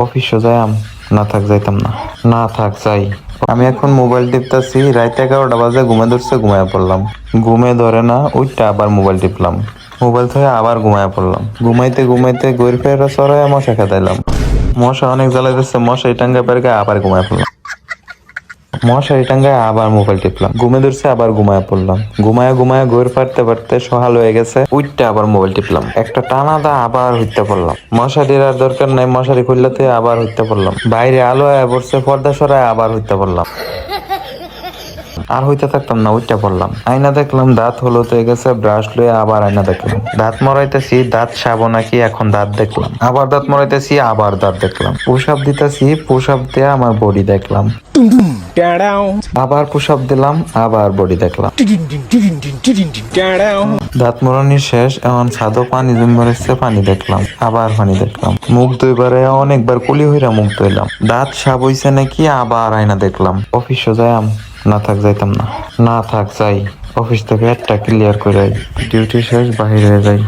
অফিসও যাইম, না থাক যাইতাম না, না থাক যাই। আমি এখন মোবাইল টিপতেছি, রাত 11টা বাজে, ঘুমে ধরছে, ঘুমায় পড়লাম। ঘুমে ধরে না, ওইটা আবার মোবাইল টিপলাম। মোবাইল থেকে আবার ঘুমায় পড়লাম। ঘুমাইতে ঘুমাইতে গৈর ফেরা সরাই মশা খেতাইলাম। মশা অনেক জ্বালাইতেছে, মশারি টাঙ্গা পেরে আবার ঘুমায় পড়লাম। মশারি টাঙ্গায় আবার মোবাইল টিপলাম। ঘুমে ধরছে, আবার ঘুমায় পড়লাম। ঘুমায় ঘুমায় ঘুর পারতে পারতে সকাল হয়ে গেছে, উইটটা আবার মোবাইল টিপলাম। একটা টানা দা আবার হইতে পড়লাম। মশারির আর দরকার নাই, মশারি খুললাতে আবার হইতে পড়লাম। বাইরে আলো আয়া পড়ছে, পর্দা সরায় আবার হইতে পড়লাম। আর হইতে থাকতাম না, উইটটা পড়লাম। আয়না দেখলাম, দাঁত হলুদ হয়ে গেছে, ব্রাশ লয়ে আবার আয়না দেখলাম। দাঁত মরাইতেছি, দাঁত সাবো নাকি, এখন দাঁত দেখলাম। আবার দাঁত মরাইতেছি, আবার দাঁত দেখলাম। পুশ আপ দিতেছি, পুশ আপ দিয়ে আমার বডি দেখলাম। আবার পুশ আপ দিলাম, আবার বডি দেখলাম। দাঁত মরানি শেষ, এখন ছাদও পানি জমে রয়েছে, পানি দেখলাম, আবার পানি দেখলাম। মুখ দুইবারে অনেকবার কুলি হইরা মুখ ধুইলাম। দাঁত সাব হইছে নাকি, আবার আয়না দেখলাম। অফিসও যাইম, না থাক যাইতাম না, না থাক যাই। অফিস থেকে একটা ক্লিয়ার করে ডিউটি শেষ, বাহিরে যাই।